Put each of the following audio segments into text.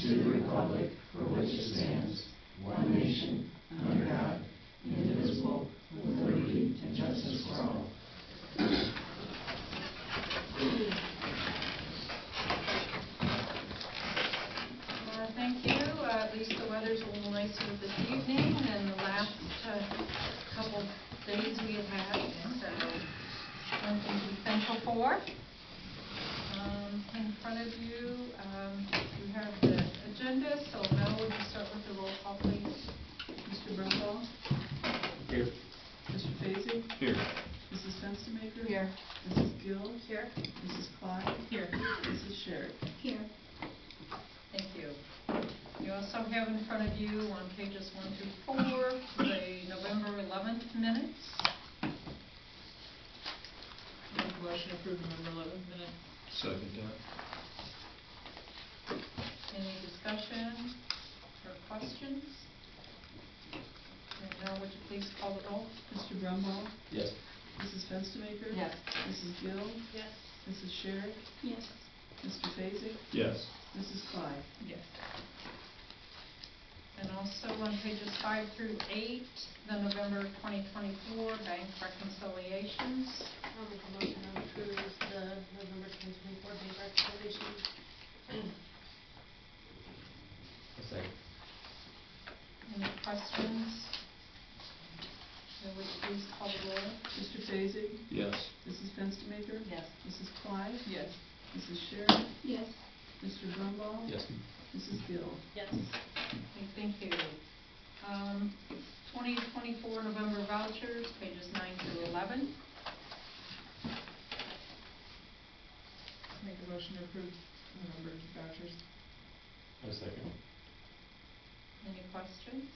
to the republic for which it stands, one nation, under God, indivisible, with liberty and justice for all. Thank you. At least the weather's a little nicer this evening than the last couple days we have had. So, something to be thankful for. In front of you, you have the agenda. So now would you start with the roll call, please? Mr. Brumbaugh? Here. Mr. Faisy? Here. Mrs. Fenstermaker? Here. Mrs. Gill? Here. Mrs. Clyde? Here. Mrs. Sherrick? Here. Thank you. You also have in front of you on pages 1 through 4 the November 11th minutes. Make a motion to approve November 11th minute. Second that. Any discussion or questions? And now would you please call the roll? Mr. Brumbaugh? Yes. Mrs. Fenstermaker? Yes. Mrs. Gill? Yes. Mrs. Sherrick? Yes. Mr. Faisy? Yes. Mrs. Clyde? Yes. And also on pages 5 through 8, the November 2024 bank reconciliations. I'll make a motion to approve the November 2024 bank reconciliations. A second. Any questions? Then would you please call the roll? Mr. Faisy? Yes. Mrs. Fenstermaker? Yes. Mrs. Clyde? Yes. Mrs. Sherrick? Yes. Mr. Brumbaugh? Yes. Mrs. Gill? Yes. Okay, thank you. 2024 November vouchers, pages 9 through 11. Make a motion to approve November vouchers. A second. Any questions?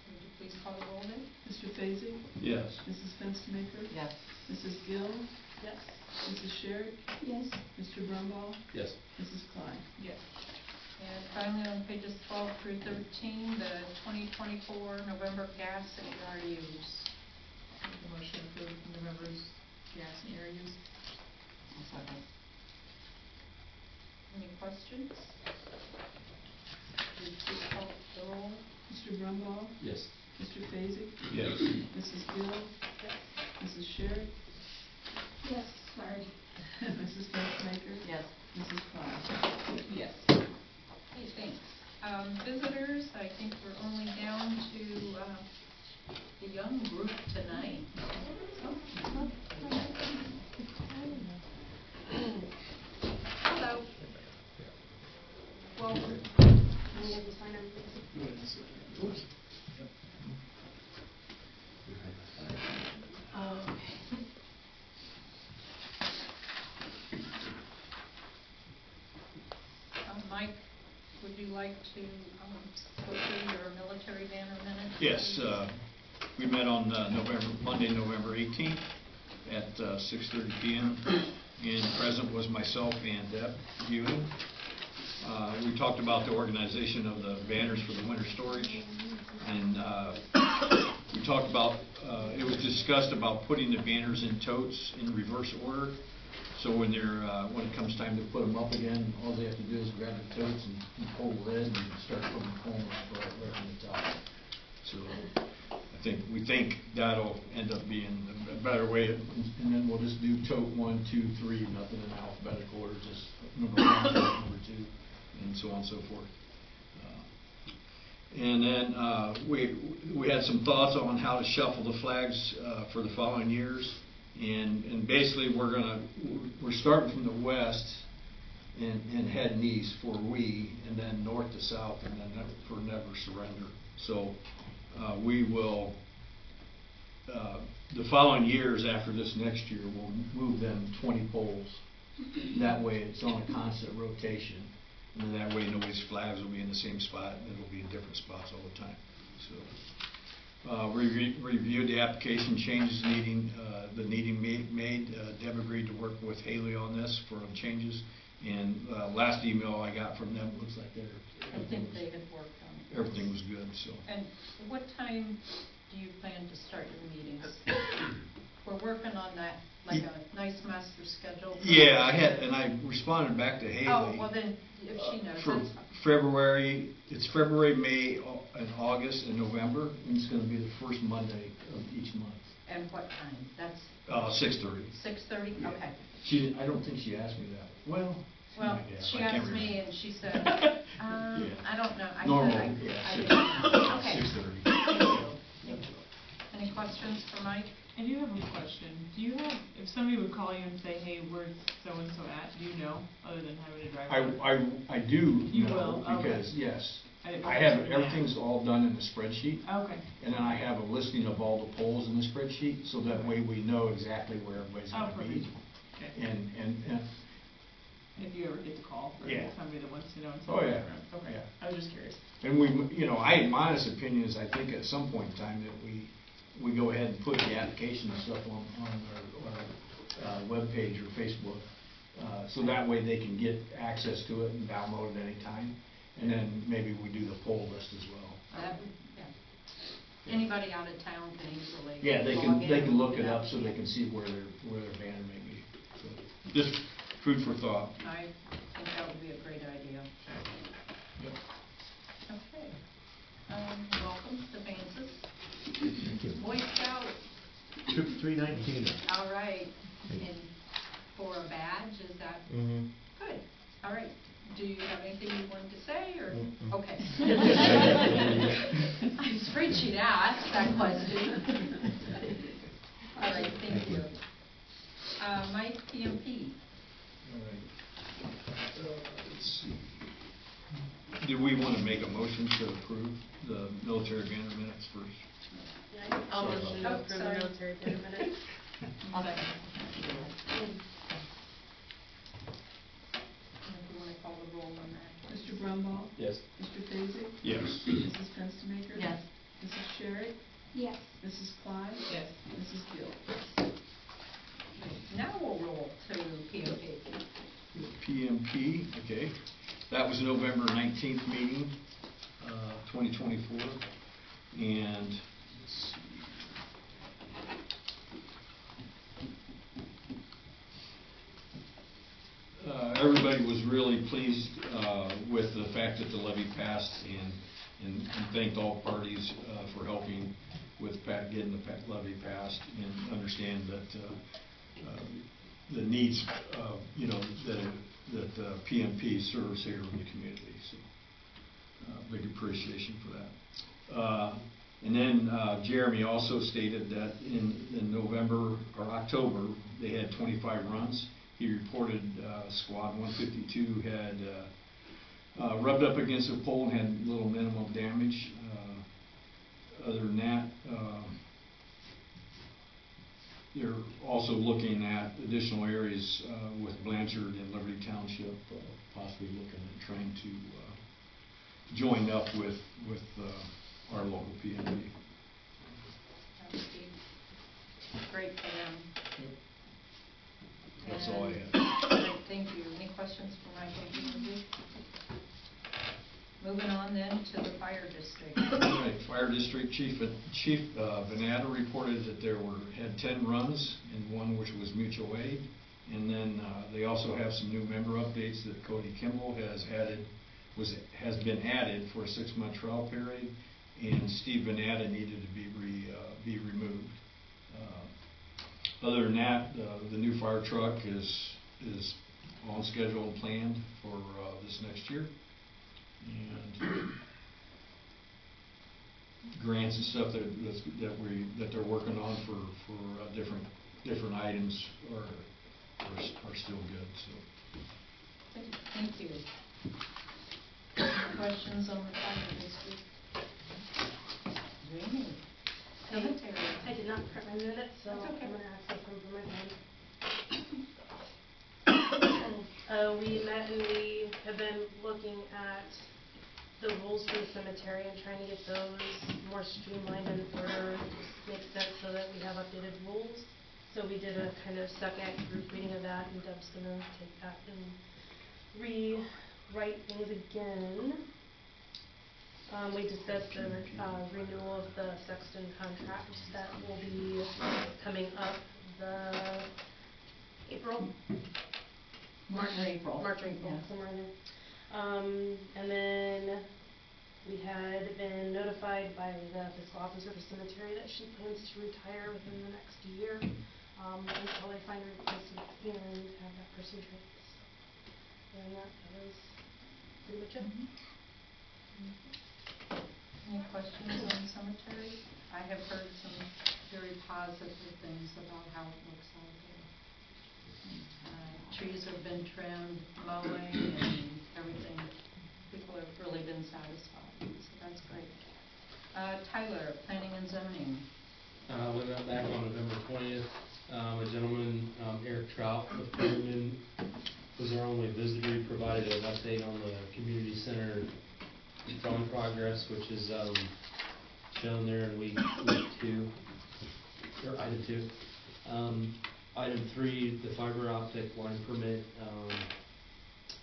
Would you please call the roll then? Mr. Faisy? Yes. Mrs. Fenstermaker? Yes. Mrs. Gill? Yes. Mrs. Sherrick? Yes. Mr. Brumbaugh? Yes. Mrs. Clyde? Yes. And finally on pages 12 through 13, the 2024 November gas and ER use. Make a motion to approve November's gas and air use. Any questions? Would you please call the roll? Mr. Brumbaugh? Yes. Mr. Faisy? Yes. Mrs. Gill? Yes. Mrs. Sherrick? Yes, sorry. Mrs. Fenstermaker? Yes. Mrs. Clyde? Yes. Okay, thanks. Visitors, I think we're only down to the young group tonight. Hello. Welcome. Mike, would you like to go through your military banner minute? Yes. We met on Monday, November 18th at 6:30 p.m. and present was myself and Deb Ewing. We talked about the organization of the banners for the winter storage, and we talked about, it was discussed about putting the banners in totes in reverse order. So when it comes time to put them up again, all they have to do is grab the totes and pull the lid and start putting the foam right on the top. So we think that'll end up being a better way, and then we'll just do tote 1, 2, 3, nothing in alphabetical order, just number 1, number 2, and so on and so forth. And then we had some thoughts on how to shuffle the flags for the following years. And basically we're starting from the west and heading east for we, and then north to south, and then for never surrender. So we will the following years after this next year we'll move them 20 poles. That way it's on a constant rotation, and that way nobody's flags will be in the same spot, and it'll be in different spots all the time. So. Reviewed the application changes the needing made. Deb agreed to work with Haley on this for the changes. And last email I got from them looks like I think they had worked on it. everything was good. So. And what time do you plan to start your meetings? We're working on that like a nice master schedule? Yeah, I had, and I responded back to Oh, Haley. well then, if she knows, For that's fine. February, it's February, May, and August, and November, and it's gonna be the first Monday of each month. And what time? That's 6:30. 6:30? Yeah. Okay. I don't think she asked me that. Well, Well, might have. she I can't asked me remember. and she said, Yeah. I don't know. I Normal, said yeah, I 6:30. didn't know. Okay. 6:30. Thank you. Thank you. Any questions for Mike? I do have a question. Do you have, if somebody would call you and say, hey, where's so-and-so at, do you know, other than having to drive? over? I do You know, will, okay. because, yes, I didn't know I if have, you did. everything's all done in the spreadsheet, Okay. and then I have a listing of all the polls in the spreadsheet, so that way we know exactly where everybody's Oh, gonna perfect. be. Okay. And, If you ever get the call, or Yeah. somebody that wants to know. and Oh, something yeah. like that. Okay, Yeah. I was just curious. and we, my honest opinion is, I think at some point in time that we go ahead and put the application and stuff on our webpage or Facebook, so that way they can get access to it and download it anytime, and then maybe we do the poll list as well. That would- yeah. Anybody out of town can easily Yeah, they log can in look it without- up so they can see where their banner may be. So, just food for thought. I think that would be a great idea. Yep. Okay. Welcome to Vances. Thank you. Boy Scout, Troop 319. all right. And for a badge, is that Mm-hmm. good? All right. Do you have anything you wanted to say, or? Mm-mm. Okay. I was afraid she'd ask that question. All right, thank you. Mike, PMP. All right. Let's see. Do we want to make a motion to approve the military banner minutes first? Yeah, I'll Sorry motion about to that. approve the Sorry. military banner minutes. I'll second. If you want to call the roll on that. Mr. Brumbault? Yes. Mr. Fazy? Yes. Mrs. Fenstermaker? Yes. Mrs. Sherrick? Yes. Mrs. Clyde? Yes. Mrs. Gill? Now we'll roll to PMP. PMP, okay. That was November 19th meeting, 2024. And let's see. Everybody was really pleased with the fact that the levy passed, and thanked all parties for helping with getting the levy passed, and understand that the needs, that PMP serves here in the community. So, big appreciation for that. And then Jeremy also stated that in November or October, they had 25 runs. He reported Squad 152 had rubbed up against a pole and had little minimum damage. Other than that, they're also looking at additional areas with Blanchard and Liberty Township, possibly looking at trying to join up with our local PMP. That would be great for them. That's all I have. Great, thank you. Any questions for Mike on PMP? Moving on then to the fire district. All right, Fire District Chief Venata reported that had 10 runs, and one which was mutual aid. And then they also have some new member updates that Cody Kimball has been added for a 6-month trial period, and Steve Venata needed to be removed. Other than that, the new fire truck is on schedule and planned for this next year. And grants and stuff that they're working on for different items are still good. So. Thank you. Any questions on the fire district? Jamie? Cemetery. I did not print my minutes, so That's okay. I'm gonna access them from my phone. We met and we have been looking at the rules for the cemetery and trying to get those more streamlined and order, make sense so that we have updated rules. So we did a kind of second group reading of that, and Deb's gonna take that and rewrite things again. We discussed the renewal of the sexton contract that will be coming up. The April. March or April. March or April, Yeah. somewhere in there. And then we had been notified by the fiscal officer of the cemetery that she plans to retire within the next year, until they find a replacement and have that person trained. So, and that was pretty much it. Any questions on the cemetery? I have heard some very positive things about how it looks out there. Trees have been trimmed, mowing, and everything. People have really been satisfied, so that's great. Tyler, planning and zoning. We met back on November 20th. A gentleman, Eric Trout with Perryman, was our only visitor. He provided an update on the community center drawing progress, which is shown there in week 2, or item 2. Item 3, the fiber optic line permit.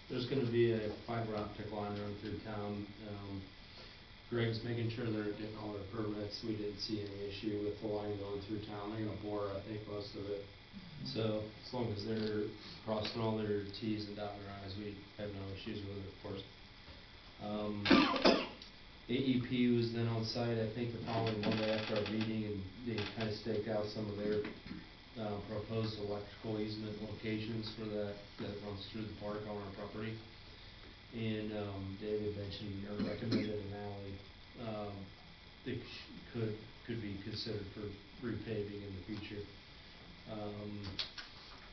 There's going to be a fiber optic line run through town. Greg's making sure they're getting all their permits. We didn't see any issue with the line going through town. They're going to bore, I think, most of it. So as long as they're crossing all their T's and dotting their I's, we have no issues with it, of course. AEP was then on site, I think, the following Monday after our meeting, and they kind of staked out some of their proposed electrical easement locations for that runs through the park on our property. And David mentioned or recommended an alley that could be considered for repaving in the future. Our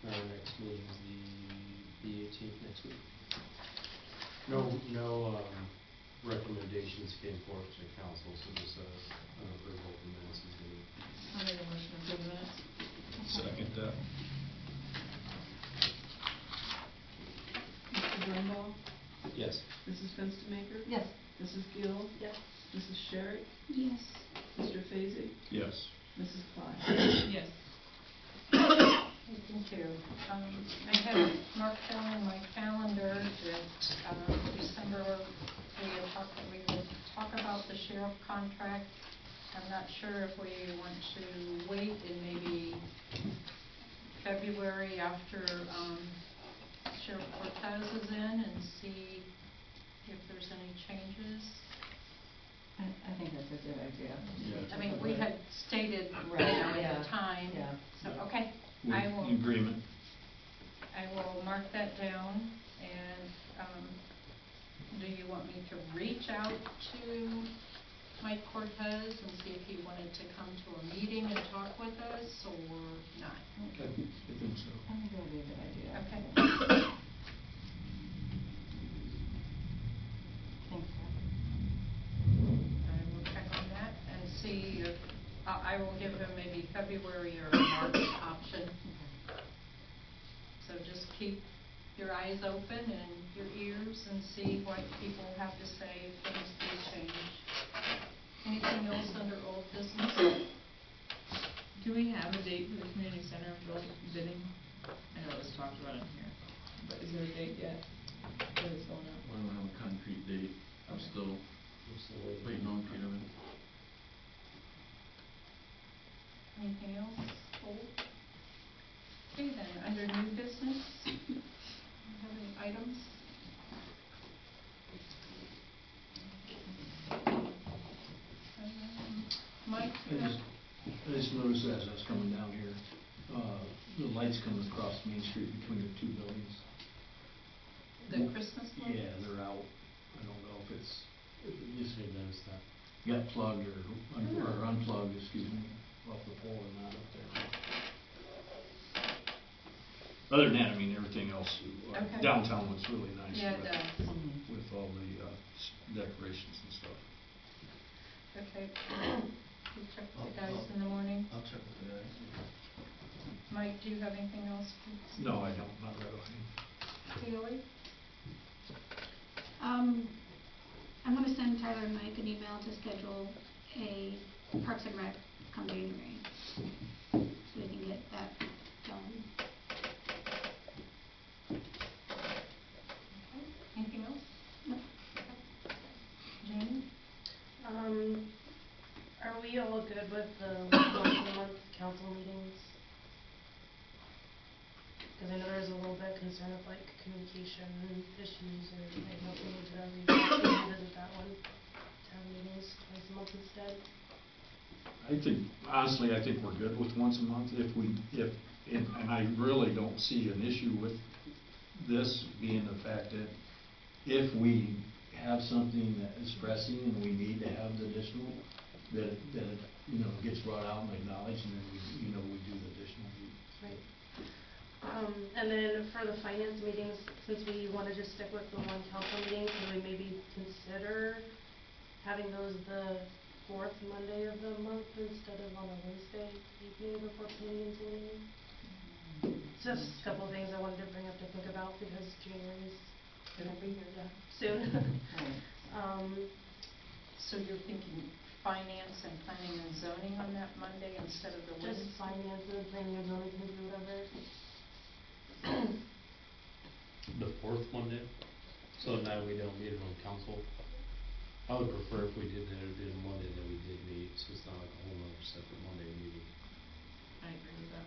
next meeting is the 18th next week. No recommendations came forth to council, so just an approval of the minutes is needed. I'll make a motion to approve the minutes. Second that. Mr. Brumbaugh? Yes. Mrs. Fenstermaker? Yes. Mrs. Gill? Yes. Mrs. Sherrick? Yes. Mr. Fazy? Yes. Mrs. Klein? Yes. Thank you. I have marked down in my calendar that December, we would talk about the sheriff contract. I'm not sure if we want to wait in maybe February after Sheriff Cortez is in and see if there's any changes. I think that's a good idea. Yeah. I mean, we had stated Right, at yeah, the time, yeah. so, okay. With I will, agreement. I will mark that down, and, do you want me to reach out to Mike Cortez and see if he wanted to come to a meeting and talk with us, or not? Okay, I think so. I think that would be a good idea. Okay. Thank you. I will check on that and see if, I will give him maybe February or March option. So just keep your eyes open and your ears and see what people have to say if things do change. Anything else under old business? Do we have a date for the community center bidding? I know it was talked about in here, but is there a date yet? That is going out? I don't have a concrete date. I'm still waiting on Peterman. Anything else old? Okay then, under new business, do you have any items? Mike? I just noticed as I was coming down here, the lights coming across Main Street between the two buildings. The Christmas lights? Yeah, they're out. I don't know if it's, Just need to notice that. got plugged or unplugged, excuse me, off the pole or not up there. Other than that, I mean, everything else, Okay. downtown looks really nice. Yeah, it with- does. With all the decorations and stuff. Okay. You check with the guys in the morning. I'll check with the guys. Mike, do you have anything else, please? No, I don't, not right away. Haley? I'm gonna send Tyler and Mike an email to schedule a Parks and Rec come January, so we can get that done. Anything else? No. Jane? Are we all good with the once-a-month council meetings? Cause I know there's a little bit of concern of like communication issues, or I don't know if we need to revisit that one, to have meetings twice a month instead. I think, honestly, I think we're good with once a month and I really don't see an issue with this being the fact that if we have something that is pressing and we need to have the additional, that it, gets brought out and acknowledged, and then we do the additional. Right. And then for the finance meetings, since we wanna just stick with the one council meeting, can we maybe consider having those the fourth Monday of the month instead of on a Wednesday evening before planning and zoning? Just a couple of things I wanted to bring up to think about, because January's gonna be here soon. So you're thinking finance and planning and zoning on that Monday instead of the Wednesday? Just finance and planning and zoning can do whatever. The fourth Monday, so now we don't meet it on council. I would prefer if we did that, it would be a Monday that we did meet, so it's not like a whole other separate Monday meeting. I agree with that.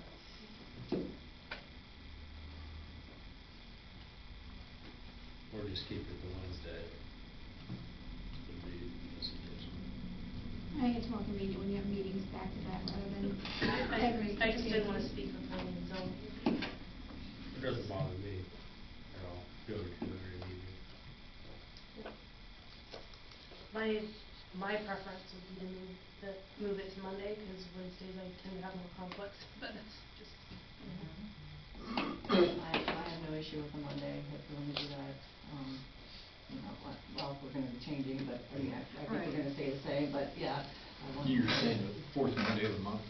Or just keep it the Wednesday. Would be a suggestion. I think it's more convenient when you have meetings back to back rather than every. I just didn't wanna speak for planning and zoning. It doesn't bother me at all, go to every meeting. My preference would be to move it to Monday, cause Wednesdays I tend to have more conflicts, but that's just. I have no issue with the Monday, if we're gonna do that, well, we're gonna be changing, but, I mean, I think Right. we're gonna stay the same, but, yeah. I want- You're saying the fourth Monday of the month?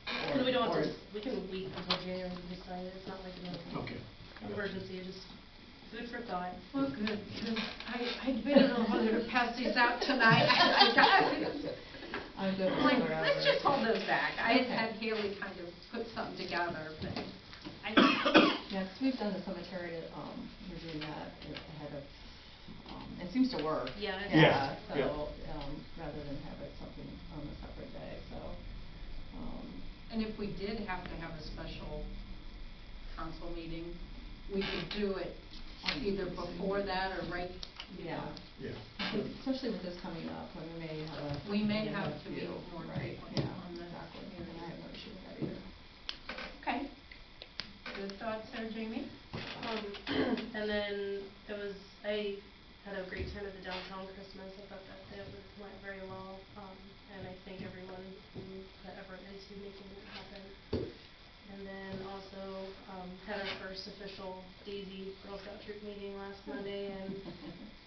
And we don't have or- to, we can wait until January to decide it, it's not like Okay. an emergency, just food for thought. Well, good, because I debated on whether to pass these out tonight. I I'm good with like, wherever. let's just hold those back. I had Okay. had Haley kind of put something together, but Yeah, 'cause we've done the cemetery, we're doing that ahead of, it seems to work. Yeah. Yeah, So, yeah. rather than have it something on a separate day, so, and if we did have to have a special council meeting, we could do it either before that or right, yeah. Yeah. Especially with this coming up, when We may yeah, have to meet few, more right, frequently yeah, on the exactly, community. and I have no issue with that either. Okay. Good thoughts there, Jamie? And then I had a great time at the downtown Christmas, I thought that went very well, and I thank everyone who put effort into making it happen. And then also, had our first official Daisy Girl Scout troop meeting last Monday, and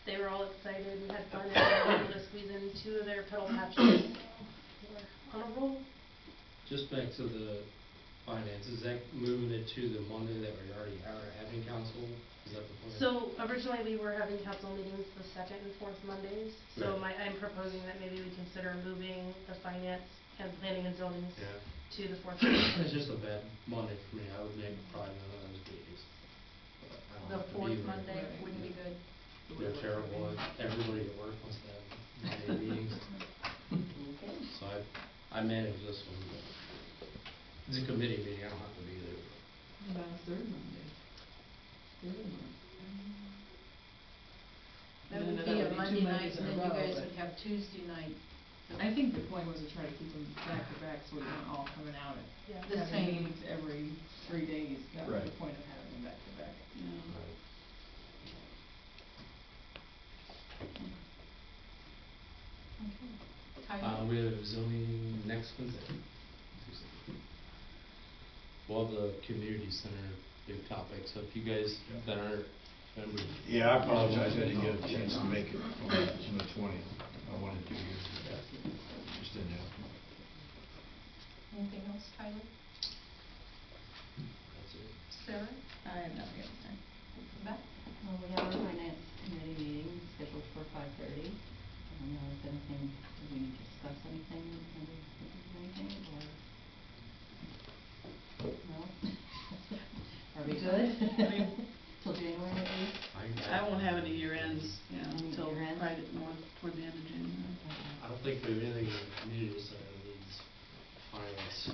they were all excited, we had fun, and we were able to squeeze in 2 of their pedal patches. They were on a roll. Just back to the finance, is that moving it to the Monday that we already are having council? Is that the plan? So originally we were having council meetings the second and fourth Mondays, so Right. I'm proposing that maybe we consider moving the finance and planning and zoning Yeah. to the fourth Monday. It's just a bad Monday for me, I would make probably none of those days. But I don't The have to be fourth there. Monday wouldn't be good. They're terrible, everybody at work wants to have Monday meetings, Okay. so I manage this one, but it's a committee meeting, I don't have to be there. About a third Monday. Third month. That And would then be that a would be Monday 2 night, Mondays and in a then you row, guys but- would have Tuesday night. I think the point was to try to keep them back to back, so we weren't all coming out at Yeah. The having same. meetings every 3 days. That was Right. the point of having them back to back. Tyler? We have zoning next Wednesday. We'll have the community center big topic, so if you guys that aren't members. Yeah, I apologize, I didn't get a chance to make it on the 20th. I wanted to, just didn't have to. Anything else, Tyler? That's it. Sarah? I have nothing at this time. Beth? Well, we have our finance committee meeting scheduled for 5:30. I don't know if anything, do we need to discuss anything, or? No? Are we good? Till January at least? I won't have any year ends, Any until year ends? probably more toward the end of January. I don't think we have anything in the community center that needs finance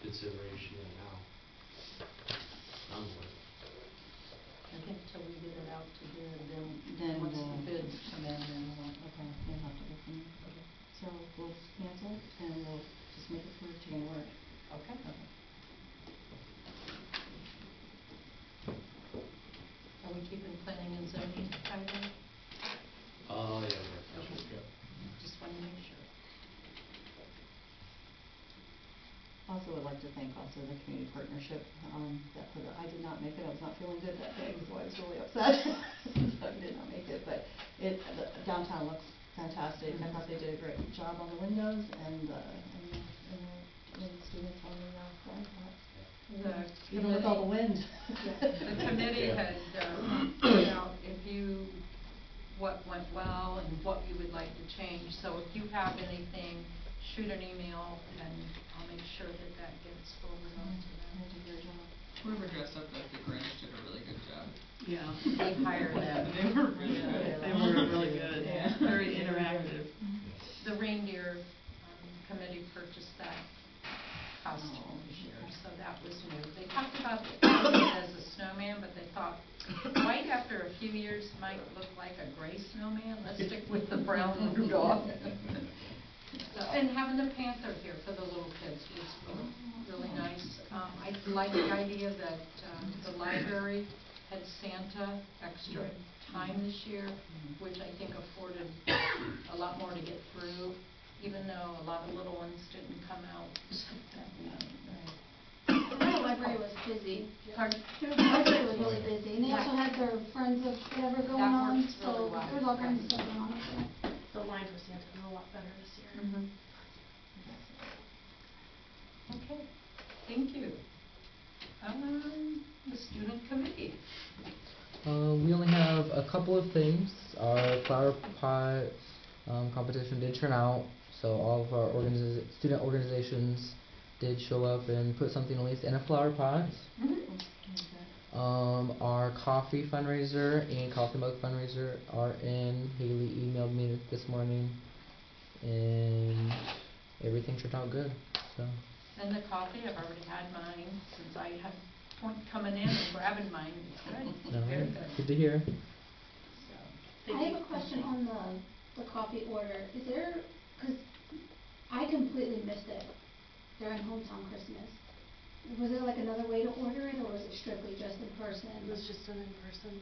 consideration right now. I'm for it. I think till we get it out to bid, Then then once we'll- the bids come in, then we'll. Okay, you'll have to go from there. So we'll cancel and we'll just make it for January. Okay. Are we keeping planning and zoning, Tyler? Oh, yeah, yeah. Okay. Just want to make sure. Also would like to thank also the community partnership, that for the, I did not make it, I was not feeling good that day, so I was really upset. So I did not make it, but the downtown looks fantastic. I thought they did a great job on the windows and the students on the flying spots. Even with all the wind. The committee had put out what went well and what you would like to change. So if you have anything, shoot an email and I'll make sure that gets forwarded on to them. They did a great job. Whoever dressed up like the Grinch did a really good job. Yeah. They hired them. They were really good. They were really good, Yeah. very interactive. The reindeer committee purchased that costume this year, so that was new. They talked about it as a snowman, but they thought white after a few years might look like a gray snowman. Let's stick with the brown Rudolph. So, and having the panther here for the little kids was really nice. I like the idea that the library had Santa extra time this year, which I think afforded a lot more to get through, even though a lot of little ones didn't come out that night. The library was busy. Pardon? The library was really busy, and they also had their Friends of whatever going That on, works really so well. there was all kinds of stuff going on up there. The line for Santa is a lot better this year. Okay, thank you. The student committee. We only have a couple of things. Our flower pot competition did turn out, so all of our student organizations did show up and put something at least in a flower pot. Our coffee fundraiser and coffee mug fundraiser are in. Haley emailed me this morning, and everything turned out good. So. And the coffee, I've already had mine since I had point coming in and grabbing mine. It's good. No, Very good. good to hear. So, I have a question on the coffee order. Is there, because I completely missed it during hometown Christmas. Was there like another way to order it, or was it strictly just in person? It was just an in-person.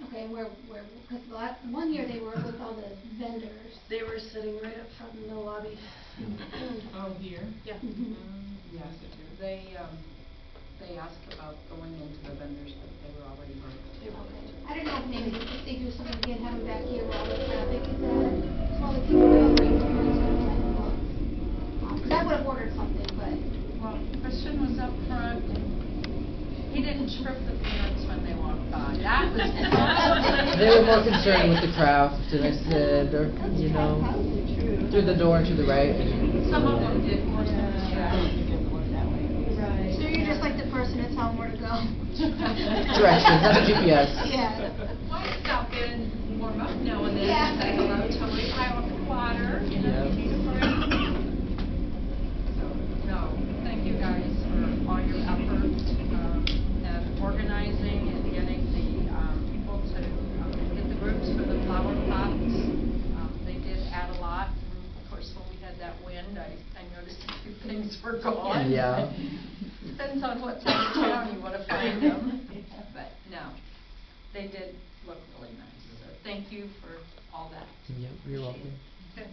Okay, where, because one year they were with all the vendors. They were sitting right up front in the lobby. Oh, here? Yeah. yes, they asked about going into the vendors, but they were already booked. Okay. I didn't know if maybe if they do something again, have them back here where all the traffic is at, so all the people that are bringing their books. Because I would have ordered something, but. Well, Christian was up front. He didn't trip the peanuts when they walked by. That was They were more concerned with the craft, and I said, you know, through the door and to the right. Some of them did. So you're just like the person to tell them where to go. Directions, not a GPS. Yeah. Why stop in and warm up now and then? Yeah. Say hello to me. I want water. You know, if you need a break. So, no, thank you guys for all your effort at organizing and getting the people to get the groups for the flower pots. They did add a lot. Of course, when we had that wind, I noticed a few things were gone. Yeah. Depends on what side of town you want to find them. But no, they did look really nice. So thank you for all that. Yep, you're welcome. Good.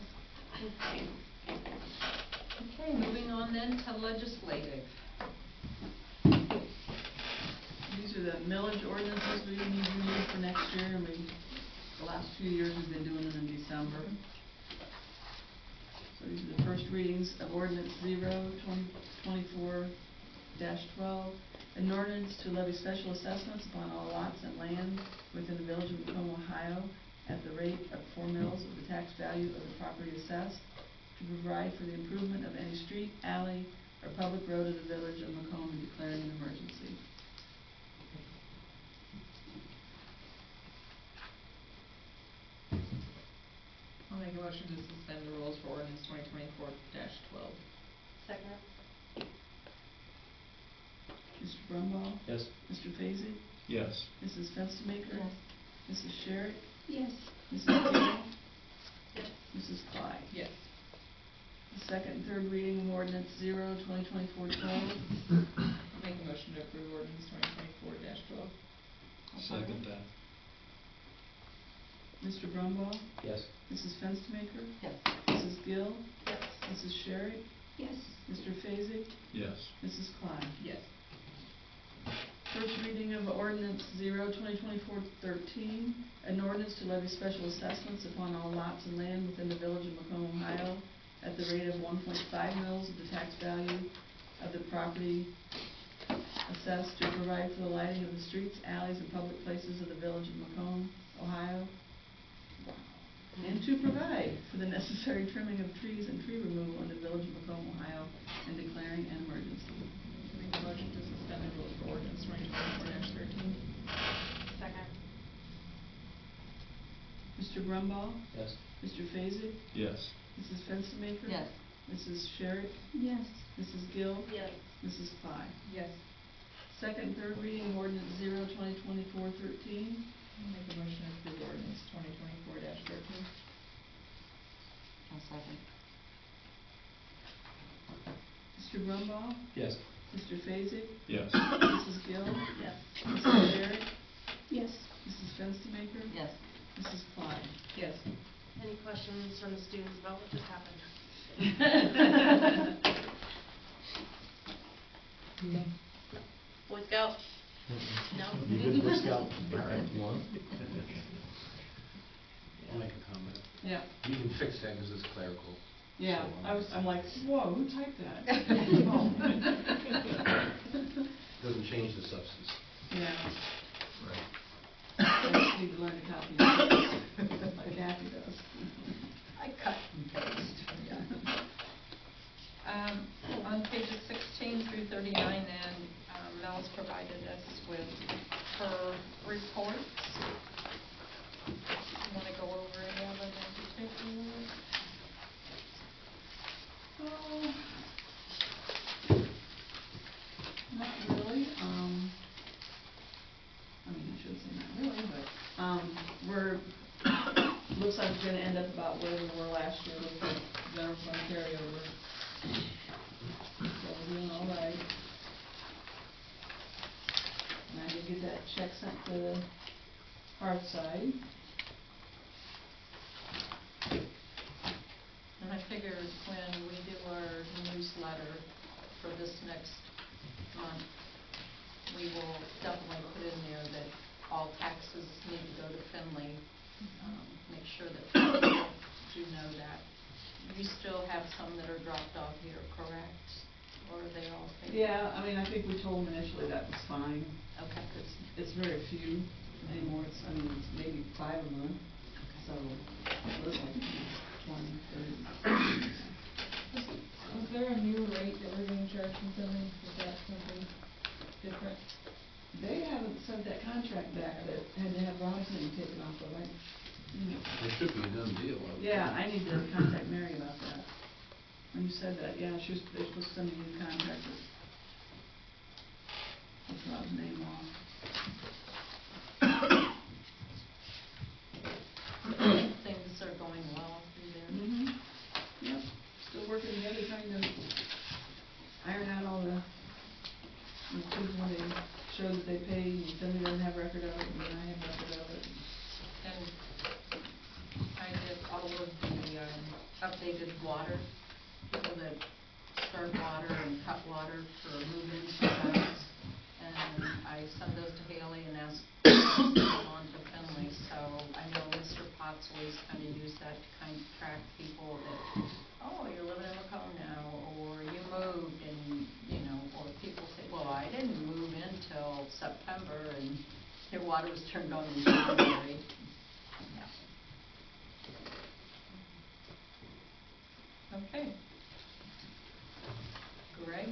Okay, moving on then to legislative. These are the millage ordinances we need to read for next year, and the last few years we've been doing it in December. So these are the first readings of ordinance 0/2024-12, an ordinance to levy special assessments upon all lots and land within the village of Macomb, Ohio, at the rate of 4 mils of the tax value of the property assessed, to provide for the improvement of any street, alley, or public road of the village of Macomb and declaring an emergency. I'll make a motion to suspend the rules for ordinance 2024-12. Second. Mr. Brumbault? Yes. Mr. Vacy? Yes. Mrs. Fenstermaker? Yes. Mrs. Sherrick? Yes. Mrs. Gill? Yes. Mrs. Clyde? Yes. The second and third reading of ordinance 0/2024-12. Make a motion to approve ordinance 2024-12. Second that. Mr. Brumbault? Yes. Mrs. Fenstermaker? Yes. Mrs. Gill? Yes. Mrs. Sherrick? Yes. Mr. Vacy? Yes. Mrs. Clyde? Yes. First reading of ordinance 0/2024-13, an ordinance to levy special assessments upon all lots and land within the village of Macomb, Ohio, at the rate of 1.5 mils of the tax value of the property assessed to provide for the lighting of the streets, alleys, and public places of the village of Macomb, Ohio, and to provide for the necessary trimming of trees and tree removal in the village of Macomb, Ohio, and declaring an emergency. Make a motion to suspend the rules for ordinance 2024-13. Second. Mr. Brumbault? Yes. Mr. Vacy? Yes. Mrs. Fenstermaker? Yes. Mrs. Sherrick? Yes. Mrs. Gill? Yes. Mrs. Clyde? Yes. Second and third reading of ordinance 0/2024-13. Make a motion to approve ordinance 2024-13. I'll second. Mr. Brumbault? Yes. Mr. Vacy? Yes. Mrs. Gill? Yes. Mrs. Sherrick? Yes. Mrs. Fenstermaker? Yes. Mrs. Clyde? Yes. Any questions from the students about what just happened? Boy Scout? No? You good, Boy Scout? All right. You want? I'll make a comment. Yeah, You can fix that because it's clerical. yeah, I'm like, whoa, who typed that? Doesn't change the substance. Yeah, Right. I just need to learn to copy and paste, like Kathy does. I cut and paste. On pages 16 through 39, then, Mel's provided us with her reports. Want to go over any of them in particular? Oh, not really, I mean, I should say not really, but, we're, looks like we're gonna end up about where we were last year with the general fund carryover. So we're doing all right. And I did get that check sent to Hearthside. And I figured when we do our newsletter for this next month, we will definitely put in there that all taxes need to go to Finley. Make sure that people do know that. You still have some that are dropped off here, correct? Or are they all paid? Yeah, I mean, I think we told them initially that was fine. Okay. It's very few anymore, it's, I mean, it's maybe 5 a month, so it's like 20, 30. Was there a new rate that we're going to charge from Finley? Is that something different? They haven't sent that contract back that had to have Ron's name taken off of it. It should be a done deal. I would Yeah, think. I need to contact Mary about that. When you said that, yeah, they're supposed to send me a new contract with Rob's name off. Things are going well through there. Mm-hmm. Yep, still working together, trying to iron out all the things when they show that they pay, and Finley doesn't have record of it, and I have record of it. And I did all of the updated water, people that start water and cut water for move-in sites. And I sent those to Haley and asked them to come on to Finley. So I know Mr. Potts always kind of used that to kind of track people that, oh, you're living in Macomb now, or you moved, and, you know, or people say, well, I didn't move in till September, and your water was turned on in January. Yeah. Okay. Greg?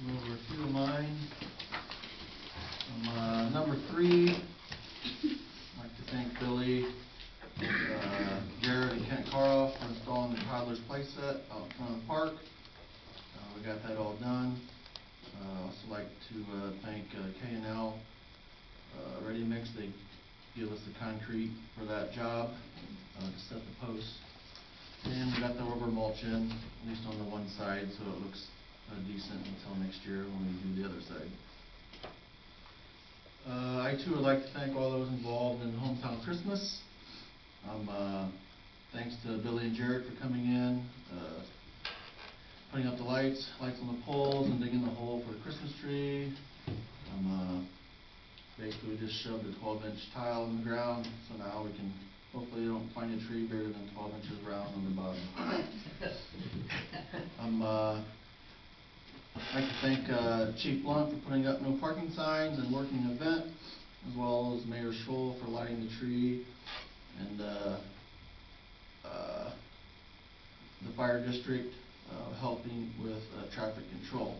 Over a few of mine. Number 3, I'd like to thank Billy, Jared, and Kent Karoff for installing the toddler's play set out in front of the park. We got that all thank K&L Ready Mix. They give us the concrete for that job to set the posts. And we got the rubber mulch in, at least on the one side, so it looks decent until next year when we do the other side. I too would like to thank all those involved in Hometown Christmas. Thanks to Billy and Jared for coming in, putting up the lights on the poles, and digging the hole for the Christmas tree. Basically, we just shoved a 12-inch tile in the ground, so now we can hopefully don't find a tree bigger than 12 inches round on the bottom. I'd like to thank Chief Blunt for putting up no parking signs and working the event, as well as Mayor Scholl for lighting the tree, and the fire district helping with traffic control.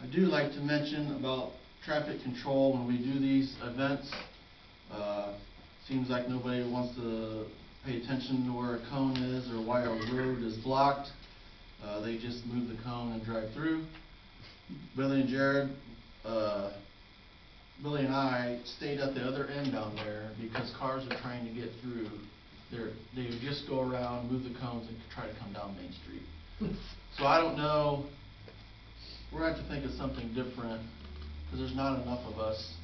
I do like to mention about traffic control when we do these events. Seems like nobody wants to pay attention to where a cone is or why a road is blocked. They just move the cone and drive through. Billy and Jared, Billy and I stayed at the other end down there because cars are trying to get through. They would just go around, move the cones, and try to come down Main Street. So I don't know. We're going to have to think of something different because there's not enough of us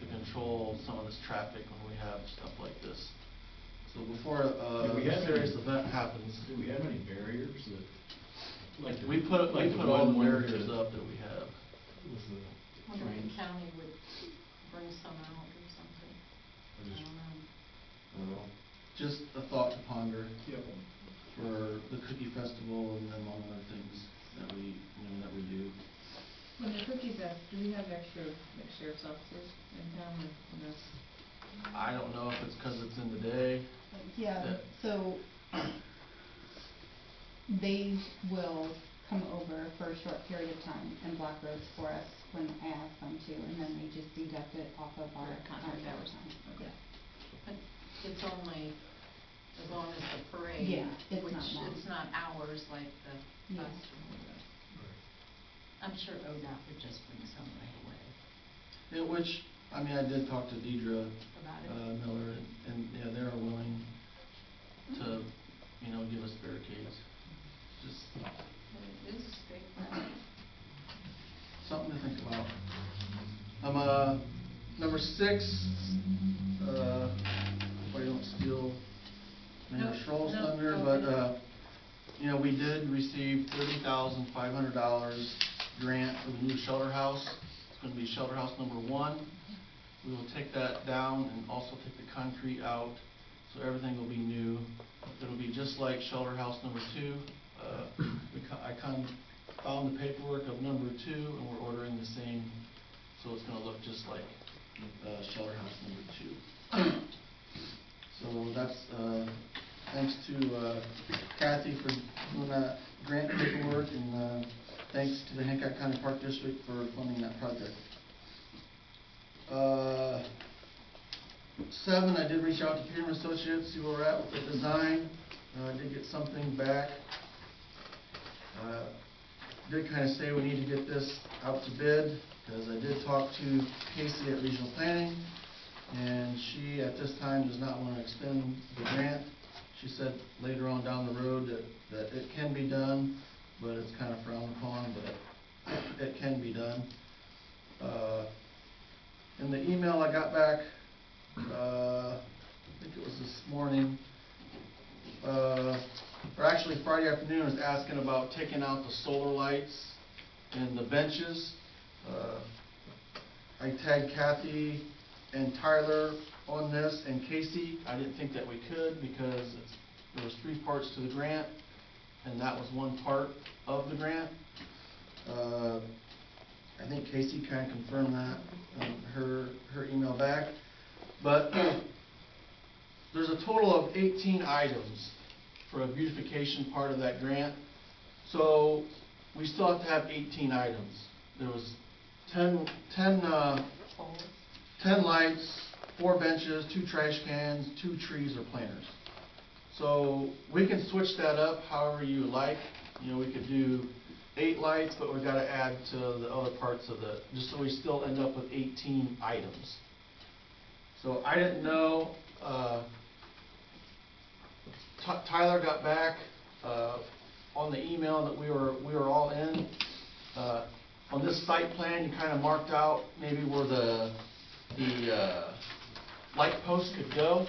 to control some of this traffic when we have stuff like this. So before a serious event happens, Do we have any barriers that, like, we put all the barriers up that we have. Wonder if the county would bring some out or something. I don't know. Just a thought to ponder Yep. for the Cookie Festival and among other things that we do. When the Cookie Fest, do we have extra, like, sheriff's officers in town, or no? I don't know if it's because it's in the day. Yeah, so they will come over for a short period of time and block roads for us when I ask them to, and then they just deduct it off of our Contract hours. time. Yeah. But it's only as long as the parade, Yeah, it's which not long. it's not hours like the Yeah. festival. I'm sure ODOT would just bring some right away Which, I mean, I did talk to Deidre about it. Miller, and yeah, they're willing to, give us barricades. Just But it is a state parade. something to think about. Number 6, if I don't steal Mayor Nope, Schroll's nope, thunder, go but, ahead. we did receive $30,500 grant for the new shelter house. It's going to be shelter house number 1. We will take that down and also take the concrete out, so everything will be new. It'll be just like shelter house number 2. I found the paperwork of number 2, and we're ordering the same, so it's going to look just like shelter house number 2. So that's thanks to Kathy for doing that grant paperwork, and thanks to the Hancock County Park District for funding that project. 7, I did reach out to Peterman Associates, see where we're at with the design. I did get something back. Did kind of say we need to get this out to bid, because I did talk to Casey at Regional Planning, and she at this time does not want to extend the grant. She said later on down the road that it can be done, but it's kind of frowned upon, but it can be done. In the email I got back, I think it was this morning, or actually Friday afternoon, was asking about taking out the solar lights and the benches. I tagged Kathy and Tyler on this, and Casey. I didn't think that we could because there was 3 parts to the grant, and that was one part of the grant. I think Casey kind of confirmed that in her email back. But there's a total of 18 items for a beautification part of that grant. So we still have to have 18 items. There was 10 lights, 4 benches, 2 trash cans, 2 trees or planters. So we can switch that up however you like. We could do 8 lights, but we've gotta add to the other parts of the, just so we still end up with 18 items. So I didn't know, Tyler got back, on the email that we were all in. On this site plan, you kinda marked out maybe where the light post could go.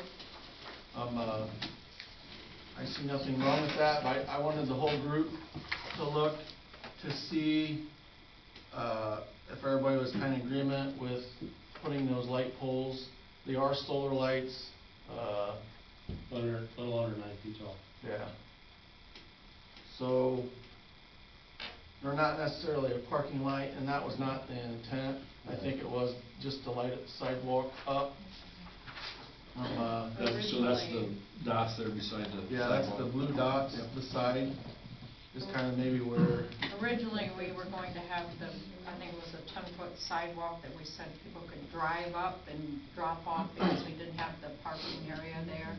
I see nothing wrong with that, but I wanted the whole group to look to see if everybody was kind of in agreement with putting those light poles. They are solar lights, Little under 9 feet tall. yeah. So, they're not necessarily a parking light, and that was not the intent. I think it was just to light the sidewalk up. So that's the dots there beside the sidewalk? Yeah, that's the blue dots, the side, is kind of maybe where, Originally, we were going to have the, I think it was a 10-foot sidewalk that we said people could drive up and drop off because we didn't have the parking area there.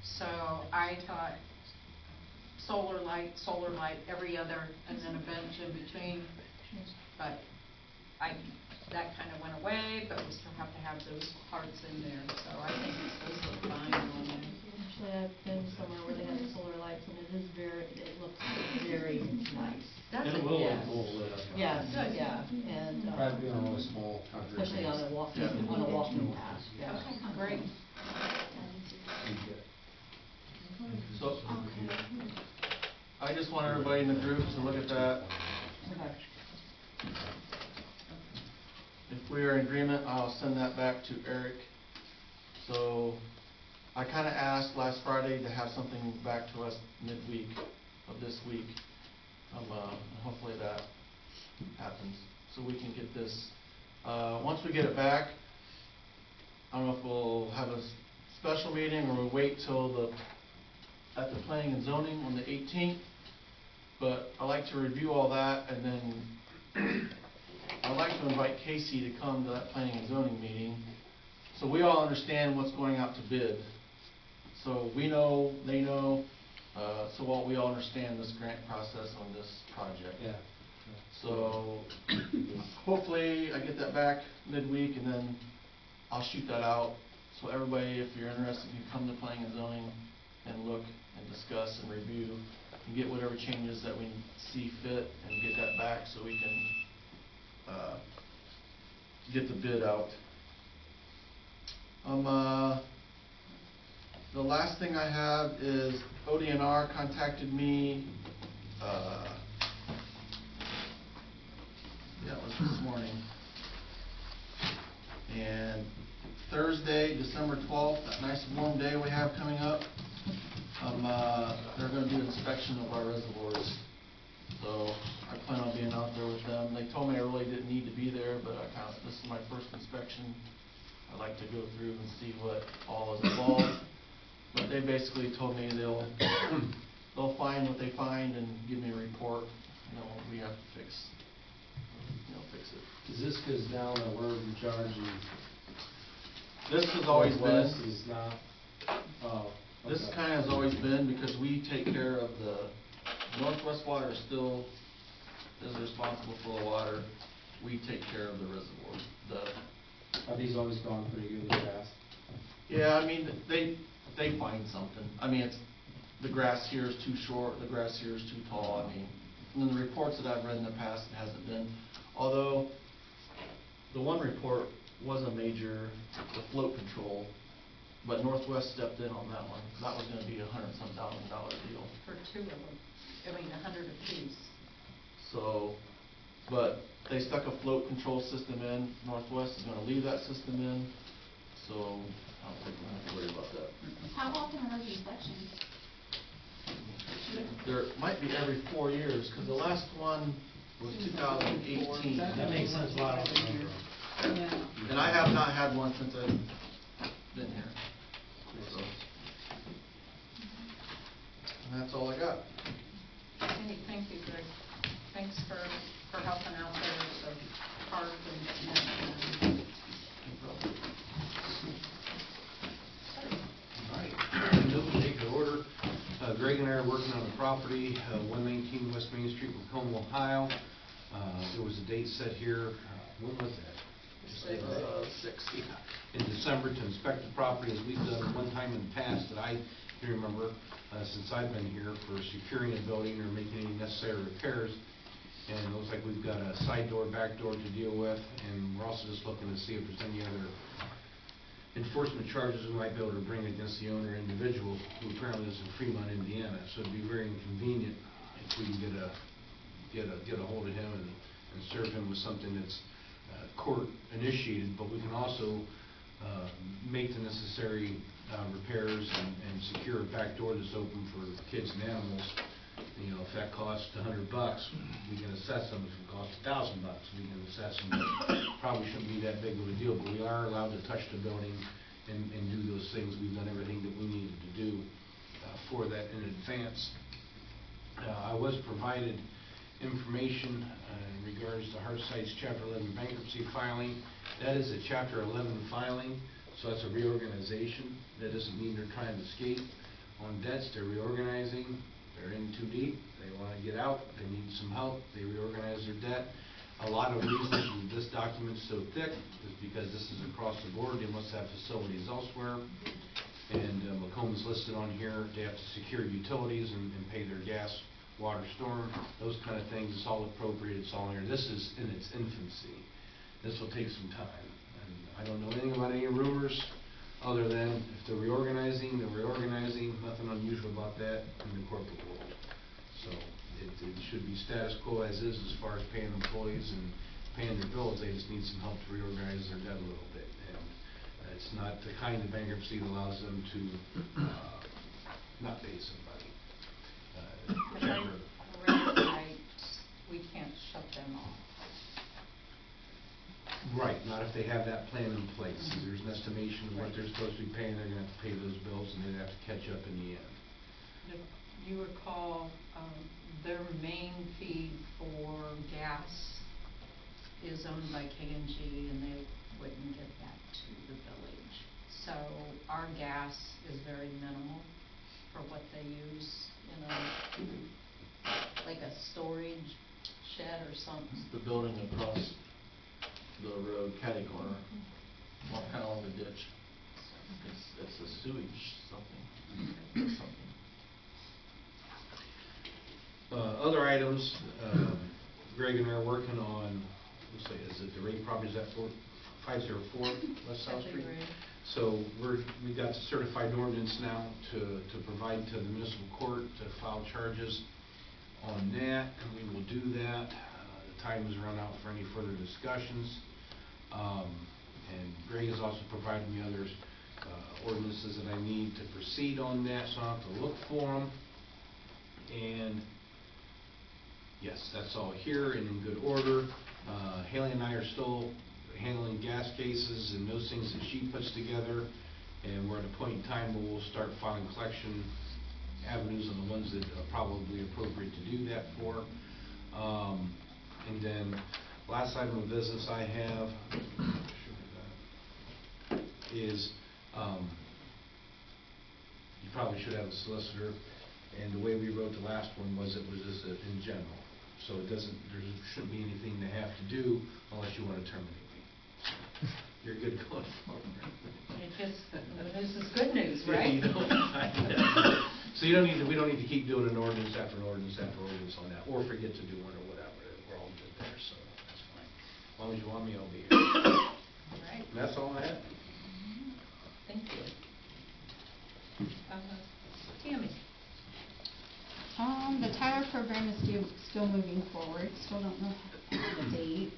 So I thought solar light, every other, and then a bench in between. But that kind of went away, but we still have to have those parts in there. So I think those look fine on there. Actually, I've been somewhere where they have solar lights, and it looks very nice. Does And it? it will Yes. lit up. Yes, Good. yeah, and, Probably on a really small concrete especially on base. a walking path, yeah. Okay, great. so, I just want everybody in the group to look at that. Okay. If we are in agreement, I'll send that back to Eric. So, I kinda asked last Friday to have something back to us midweek of this week. And hopefully that happens, so we can get this, once we get it back, I don't know if we'll have a special meeting or we'll wait till at the planning and zoning on the 18th. But I like to review all that, and then I'd like to invite Casey to come to that planning and zoning meeting, so we all understand what's going out to bid. So we know, they know, so we all understand this grant process on this project. Yeah. So, hopefully I get that back midweek, and then I'll shoot that out. So everybody, if you're interested, you can come to planning and zoning and look and discuss and review and get whatever changes that we see fit and get that back so we can get the bid out. The last thing I have is ODNR contacted me, it was this morning. And Thursday, December 12th, that nice warm day we have coming up, they're gonna do inspection of our reservoirs. So I plan on being out there with them. They told me I really didn't need to be there, but this is my first inspection. I like to go through and see what all is involved. But they basically told me they'll find what they find and give me a report, what we have to fix, fix it. Is this goes down to we're in charge and This has always been, Northwest is not, oh, this okay. kind of has always been, because we take care of Northwest Water still is responsible for the water. We take care of the reservoir. Have these always gone pretty good with gas? Yeah, I mean, they find something. I mean, the grass here is too short, the grass here is too tall. I mean, in the reports that I've read in the past, it hasn't been. Although, the one report was a major, the float control, but Northwest stepped in on that one. That was gonna be $100-some thousand deal. For two of them, I mean, 100 apiece. So, but they stuck a float control system in. Northwest is gonna leave that system in, so I don't think we're gonna have to worry about that. How often are those inspections? There might be every 4 years, because the last one was 2018. That makes sense, a lot of them. Yeah. And I have not had one since I've been here. So. And that's all I got. Hey, thank you, Greg. Thanks for helping out there so hard and getting that done. No problem. All right, no take the order. Greg and I are working on a project property, 119 West Main Street, Macomb, Ohio. There was a date set here, when was that? 6, in December to inspect the property, as we've done one time in the past that I can remember since I've been here, for securing a building or making any necessary repairs. And it looks like we've got a side door, back door to deal with, and we're also just looking to see if there's any other enforcement charges we might be able to bring against the owner individual who apparently lives in Fremont, Indiana. So it'd be very inconvenient if we can get a hold of him and serve him with something that's court initiated, but we can also make the necessary repairs and secure a back door that's open for kids and animals. You know, if that costs $100, we can assess them. If it costs $1,000, we can assess them. Probably shouldn't be that big of a deal, but we are allowed to touch the building and do those things. We've done everything that we needed to do for that in advance. I was provided information in regards to Hearthside's Chapter 11 bankruptcy filing. That is a Chapter 11 filing, so that's a reorganization. That doesn't mean they're trying to escape on debts. They're reorganizing. They're in too deep. They want to get out. They need some help. They reorganize their debt. A lot of reasons this document's so thick is because this is across the board. They must have facilities elsewhere. And Macomb is listed on here. They have to secure utilities and pay their gas, water, storm, those kind of things. It's all appropriate. It's all here. This is in its infancy. This will take some time. And I don't know anything about any rumors other than if they're reorganizing, they're reorganizing. Nothing unusual about that in the corporate world. So it should be status quo as far as paying employees and paying their bills. They just need some help to reorganize their debt a little bit. And it's not the kind of bankruptcy that allows them to not pay somebody. We can't shut them off. Right, not if they have that plan in place. There's an estimation of what they're supposed to be paying, they're gonna have to pay those bills, and they'd have to catch up in the end. If you recall, their main feed for gas is owned by K&G, and they wouldn't get that to the village. So our gas is very minimal for what they use, you know, like a storage shed or something. It's the building across the road, catty corner, kind of on the ditch. It's a sewage something. Other items, Greg and I are working on, let's say, is it the rate property, is that 504 West South Street? So we got the certified ordinance now to provide to the municipal court to file charges on that, and we will do that. The time has run out for any further discussions. And Greg has also provided me other ordinances that I need to proceed on that, so I'll have to look for them. And yes, that's all here and in good order. Haley and I are still handling gas cases and those things that she puts together, and we're at a point in time where we'll start filing collection avenues on the ones that are probably appropriate to do that for. And then last item of business I have is you probably should have a solicitor, and the way we wrote the last one was it was just in general. So there shouldn't be anything they have to do unless you want to terminate me. You're good going forward. This is good news, right? Yeah, so we don't need to keep doing an ordinance after an ordinance after ordinance on that, or forget to do one or whatever. We're all good there, so that's fine. As long as you want me, I'll be here. All right. And that's all I have. Thank you. Tammy. The Tyler program is still moving forward. Still don't know the date,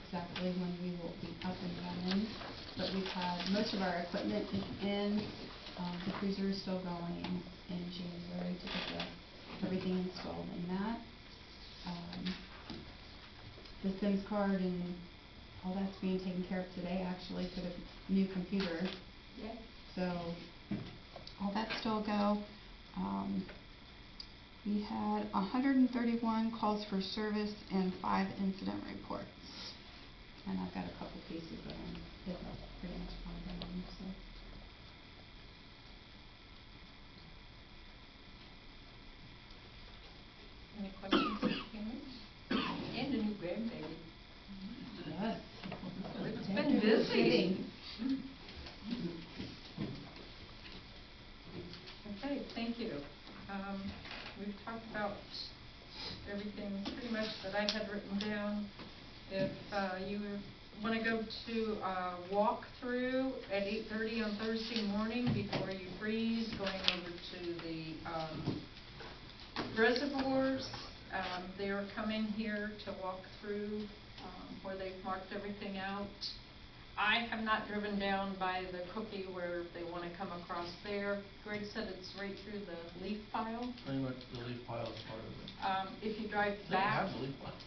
exactly when we will be up and running. But we've had, most of our equipment is in. The cruiser is still going in January to get everything installed in that. The SIMS card and all that's being taken care of today, actually, for the new computer. Yay. So all that's still a go. We had 131 calls for service and 5 incident reports. And I've got a couple cases that I'm pretty much ongoing, so. busy. Okay, thank you. We've talked about everything pretty much that I had written down. If you want to go to walkthrough at 8:30 on Thursday morning before you freeze, going over to the reservoirs, they are coming here to walk through where they've marked everything out. I have not driven down by the cookie where they want to come across there. Greg said it's right through the leaf pile. Pretty much the leaf pile is part of it. If you drive They back, have the leaf pile.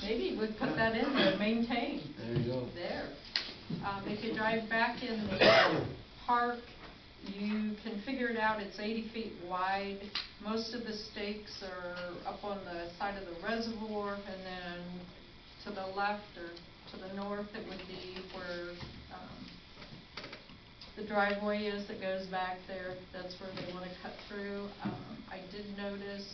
maybe we'd put that in there, maintain. There you go. There. If you drive back in the park, you can figure it out. It's 80 feet wide. Most of the stakes are up on the side of the reservoir, and then to the left or to the north, it would be where the driveway is that goes back there. That's where they want to cut through. I did notice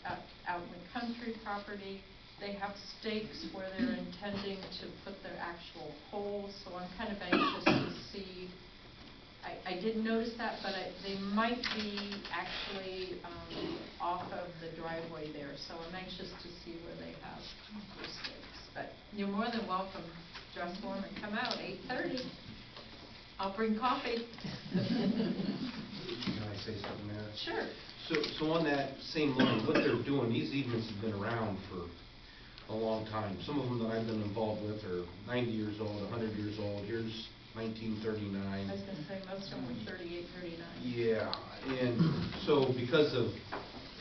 out in the country property, they have stakes where they're intending to put their actual holes, so I'm kind of anxious to see. I did notice that, but they might be actually off of the driveway there, so I'm anxious to see where they have those stakes. But you're more than welcome, dress warm and come out, 8:30. I'll bring coffee. Can I say something there? Sure. So on that same line, what they're doing, these easements have been around for a long time. Some of them that I've been involved with are 90 years old, 100 years old. Here's 1939. I was going to say, most of them were 38, 39. Yeah, and so because of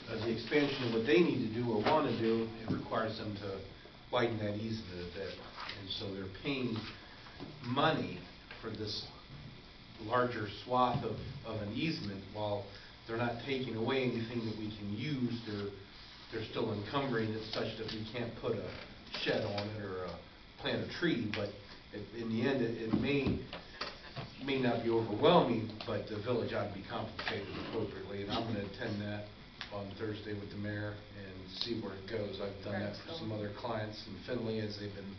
the expansion of what they need to do or want to do, it requires them to widen that easement a bit. And so they're paying money for this larger swath of an easement while they're not taking away anything that we can use. They're still encumbering it such that we can't put a shed on it or plant a tree, but in the end, it may not be overwhelming, but the village ought to be compensated appropriately. And I'm going to attend that on Thursday with the mayor and see where it goes. I've done that for some other clients in Findlay as they've been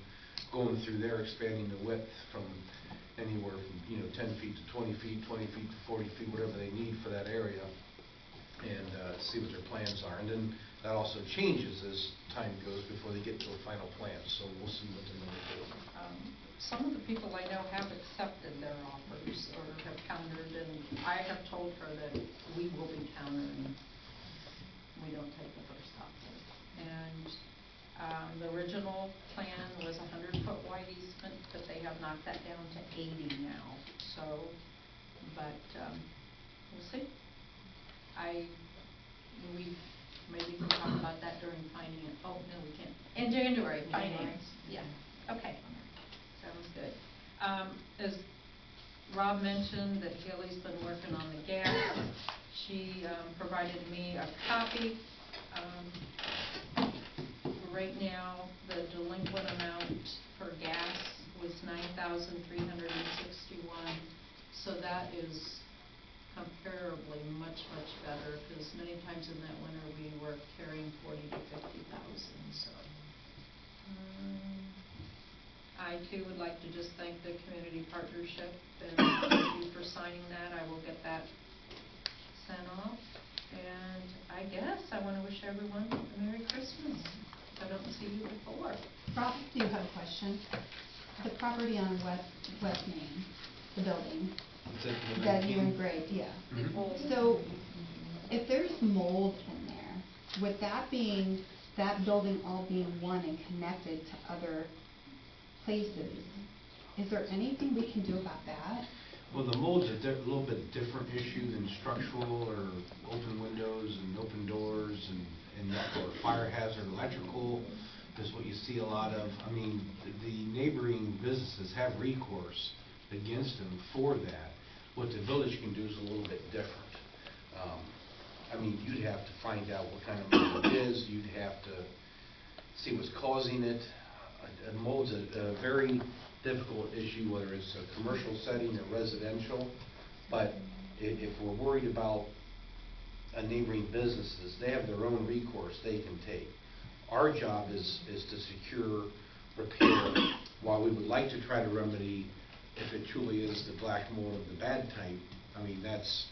going through there, expanding the width from anywhere from 10 feet to 20 feet, 20 feet to 40 feet, whatever they need for that area, and see what their plans are. And then that also changes as time goes before they get to a final plan. So we'll see what they're going to do. Some of the people I know have accepted their offers or have countered, and I have told her that we will be countering. We don't take the first offer. And the original plan was a 100-foot wide easement, but they have knocked that down to 80 now. So, but we'll see. We maybe can talk about that during finance. Oh no, we can't. In January, finance. Yeah. Okay. Sounds good. As Rob mentioned, that Haley's been working on the gas. She provided me a copy. Right now, the delinquent amount for gas was $9,361. So that is comparably much better, because many times in that winter we were carrying $40,000 to $50,000. So. I too would like to just thank the community partnership and thank you for signing that. I will get that sent off. And I guess I want to wish everyone a Merry Christmas. If I don't see you before. Rob, do you have a question? The property on West Main, the building that you engraved, yeah. Mhm. So if there's mold in there, with that building all being one and connected to other places, is there anything we can do about that? Well, the mold's a little bit different issue than structural or open windows and open doors and that, or fire hazard electrical is what you see a lot of. I mean, the neighboring businesses have recourse against them for that. What the village can do is a little bit different. I mean, you'd have to find out what kind of mold it is. You'd have to see what's causing it. Mold's a very difficult issue, whether it's a commercial setting or residential. But if we're worried about neighboring businesses, they have their own recourse they can take. Our job is to secure repair while While we would like to try to remedy if it truly is the black mold of the bad type, I mean, that's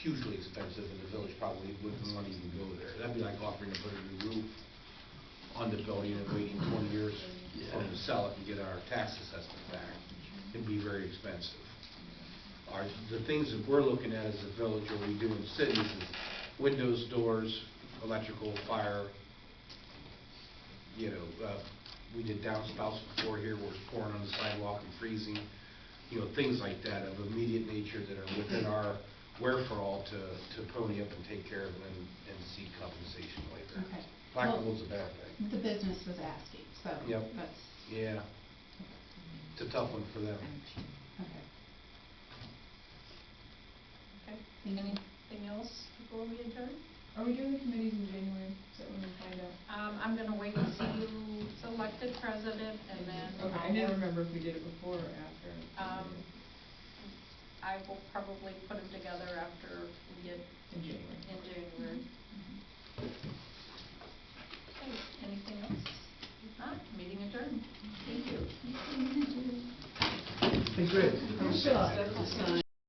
hugely expensive and the village probably wouldn't want to even go there. That'd be like offering to put a new roof on the building and waiting 20 years for them to sell it and get our tax assessment back. It'd be very expensive. The things that we're looking at as a village, or we do in cities, is windows, doors, electrical, fire. You know, we did downspouts before here where it's pouring on the sidewalk and freezing. You know, things like that of immediate nature that are within our wherewithal to pony up and take care of it and seek compensation later. Okay. Black Well, mold's a bad thing. The business was asking, so Yep. that's, Yeah. It's a tough one for them. okay. Okay, anything else before we adjourn? Are we doing the committees in January? Is that when we find out? I'm gonna wait and see who's elected president, and then. Okay, I didn't remember if we did it before or after. I will probably put them together after we get In January. in January. Okay, anything else? If not, meeting adjourned. Thank you. Hey, Greg.